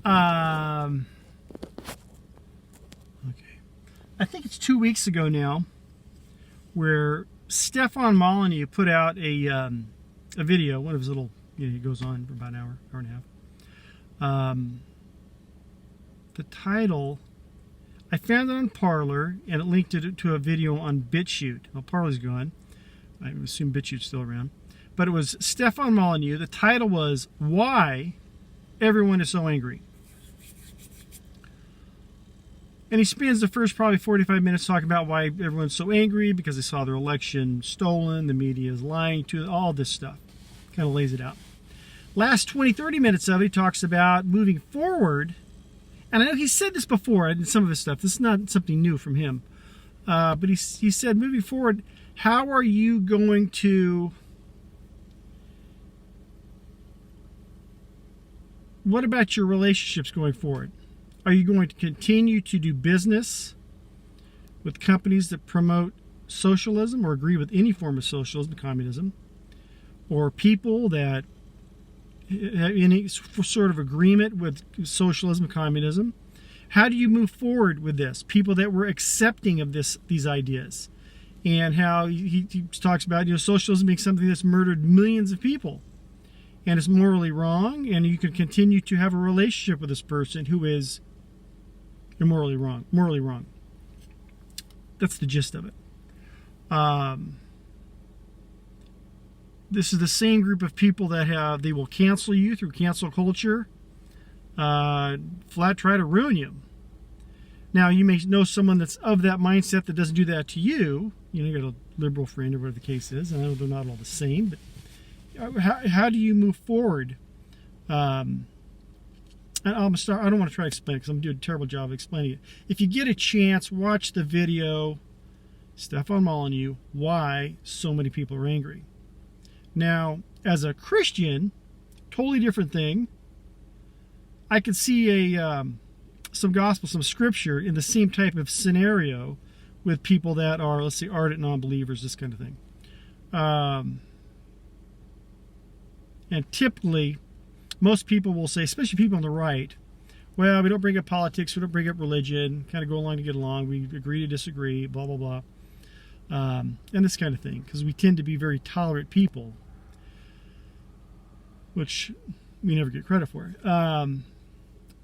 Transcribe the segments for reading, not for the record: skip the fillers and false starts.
Okay. I think it's 2 weeks ago now where Stefan Molyneux put out a video, one of his little, it goes on for about an hour, hour and a half. The title, I found it on Parler, and it linked it to a video on BitChute. Well, Parler's gone. I assume BitChute's still around. But it was Stefan Molyneux. The title was, Why Everyone is So Angry. And he spends the first probably 45 minutes talking about why everyone's so angry, because they saw their election stolen, the media is lying to, all this stuff. Kind of lays it out. Last 20, 30 minutes of it, he talks about moving forward. And I know he said this before in some of his stuff. This is not something new from him. But he said, moving forward, how are you going to... What about your relationships going forward? Are you going to continue to do business with companies that promote socialism or agree with any form of socialism, communism, or people that have any sort of agreement with socialism, communism? How do you move forward with this? People that were accepting of these ideas, and how he talks about socialism being something that's murdered millions of people, and it's morally wrong, and you can continue to have a relationship with this person who is morally wrong. Morally wrong. That's the gist of it. This is the same group of people that they will cancel you through cancel culture, flat try to ruin you. Now, you may know someone that's of that mindset that doesn't do that to you. You got a liberal friend or whatever the case is. I know they're not all the same, but how do you move forward? And I don't want to try to explain it because I'm doing a terrible job of explaining it. If you get a chance, watch the video, Stefan Molyneux, Why So Many People Are Angry. Now, as a Christian, totally different thing. I could see some gospel, some scripture in the same type of scenario with people that are, let's say, ardent non-believers, this kind of thing. And typically, most people will say, especially people on the right, well, we don't bring up politics, we don't bring up religion, kind of go along to get along, we agree to disagree, blah, blah, blah. And this kind of thing, because we tend to be very tolerant people, which we never get credit for.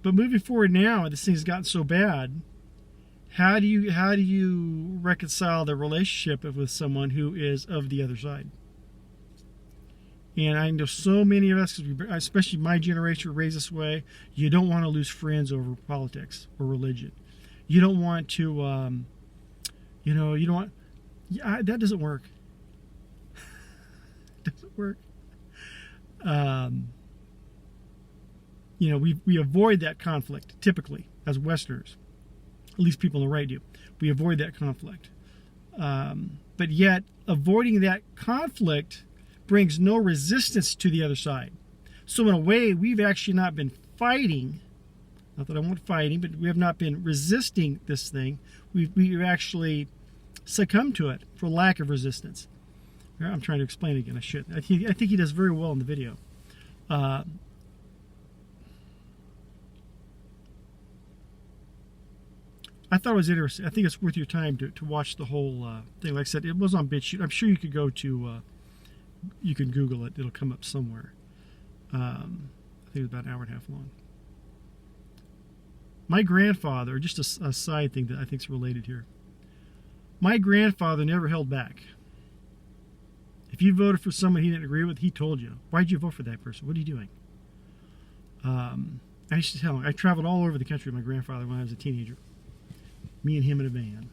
But moving forward now, this thing's gotten so bad, how do you reconcile the relationship with someone who is of the other side? And I know so many of us, especially my generation, were raised this way. You don't want to lose friends over politics or religion. You don't want to, you don't want, that doesn't work. It doesn't work. We avoid that conflict, typically, as Westerners. At least people on the right do. We avoid that conflict. But yet, avoiding that conflict brings no resistance to the other side. So in a way, we've actually not been fighting. Not that I want fighting, but we have not been resisting this thing. We've actually succumbed to it for lack of resistance. I'm trying to explain it again. I should. I think he does very well in the video. I thought it was interesting. I think it's worth your time to watch the whole thing. Like I said, it was on BitChute. I'm sure you could go to... you can Google it. It'll come up somewhere. I think it's about an hour and a half long. My grandfather, just a side thing that I think is related here. My grandfather never held back. If you voted for someone he didn't agree with, he told you. Why'd you vote for that person? What are you doing? I used to tell him. I traveled all over the country with my grandfather when I was a teenager. Me and him in a van.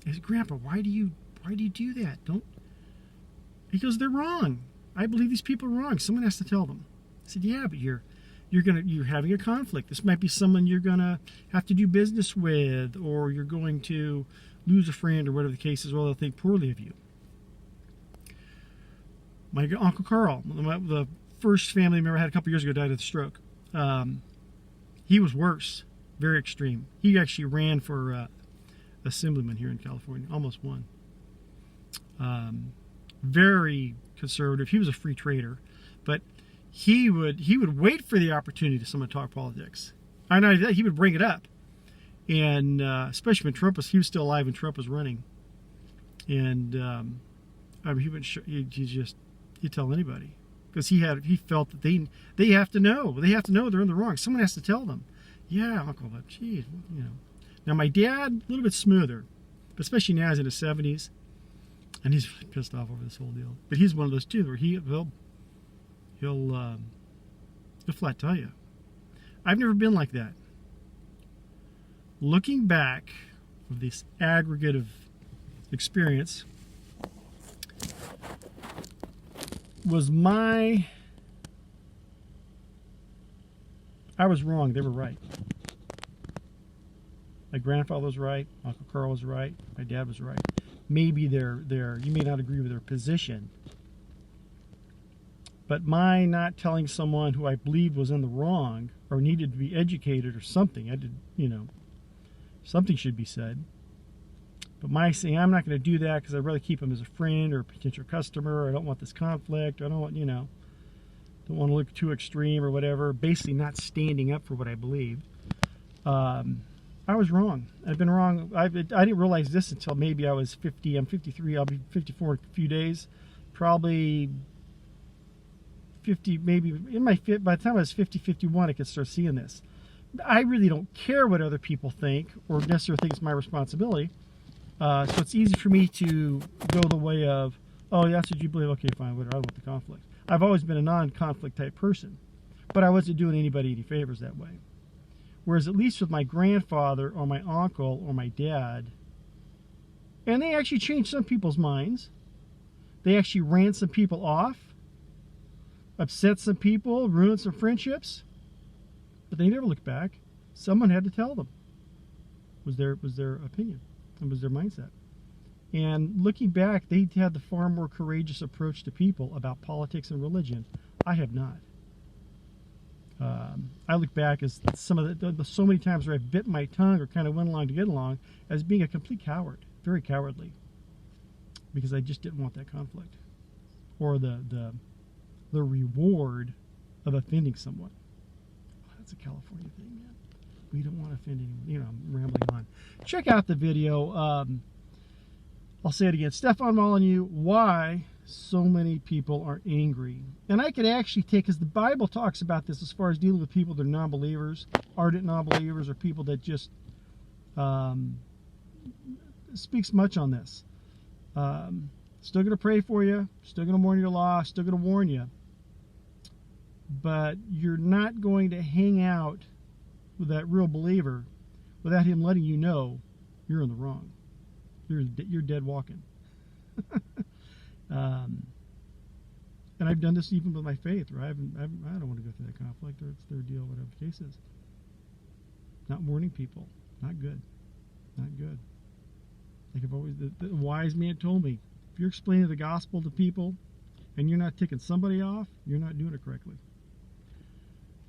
I said, Grandpa, why do you do that? Don't. He goes, they're wrong. I believe these people are wrong. Someone has to tell them. I said, yeah, but you're having a conflict. This might be someone you're gonna have to do business with, or you're going to lose a friend, or whatever the case is. Well, they'll think poorly of you. My Uncle Carl, the first family member I had a couple years ago, died of a stroke. He was worse, very extreme. He actually ran for assemblyman here in California, almost won. Very conservative. He was a free trader, but he would wait for the opportunity to someone talk politics. I know that he would bring it up, and especially when he was still alive when Trump was running, and I mean he'd tell anybody because he felt that they have to know they're in the wrong. Someone has to tell them. Yeah, Uncle, but geez, you know. Now my dad a little bit smoother, but especially now he's in his 70s, and he's really pissed off over this whole deal. But he's one of those too where he'll flat tell you. I've never been like that. Looking back of this aggregate of experience I was wrong. They were right. My grandfather was right. Uncle Carl was right. My dad was right. Maybe you may not agree with their position, but my not telling someone who I believed was in the wrong or needed to be educated or something, something should be said. But my saying, I'm not going to do that because I'd rather keep him as a friend or a potential customer. Or I don't want this conflict. I don't want, don't want to look too extreme or whatever. Basically not standing up for what I believed. I was wrong. I've been wrong. I didn't realize this until maybe I was 50. I'm 53. I'll be 54 in a few days. Probably 50, maybe by the time I was 50, 51, I could start seeing this. I really don't care what other people think or necessarily think it's my responsibility. So it's easy for me to go the way of, oh, that's what you believe. Okay, fine, whatever. I don't want the conflict. I've always been a non-conflict type person, but I wasn't doing anybody any favors that way. Whereas at least with my grandfather or my uncle or my dad, and they actually changed some people's minds. They actually ran some people off, upset some people, ruined some friendships, but they never looked back. Someone had to tell them. Was their opinion. And was their mindset. And looking back, they had the far more courageous approach to people about politics and religion. I have not. I look back as some of the so many times where I bit my tongue or kind of went along to get along as being a complete coward, very cowardly, because I just didn't want that conflict or the reward of offending someone. Oh, that's a California thing, man. We don't want to offend anyone. I'm rambling on. Check out the video. I'll say it again. Stefan M, why so many people are angry. And I could actually take, because the Bible talks about this as far as dealing with people that are non-believers, ardent non-believers, or people that just speaks much on this. Still going to pray for you. Still going to mourn your loss. Still going to warn you. But you're not going to hang out with that real believer without him letting you know you're in the wrong. You're dead walking. And I've done this even with my faith, right? I don't want to go through that conflict, or it's their deal, whatever the case is. Not warning people. Not good. Not good. Like I've always, the wise man told me, if you're explaining the gospel to people and you're not ticking somebody off, you're not doing it correctly.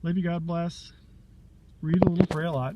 Love you, God bless. Read a little, pray a lot.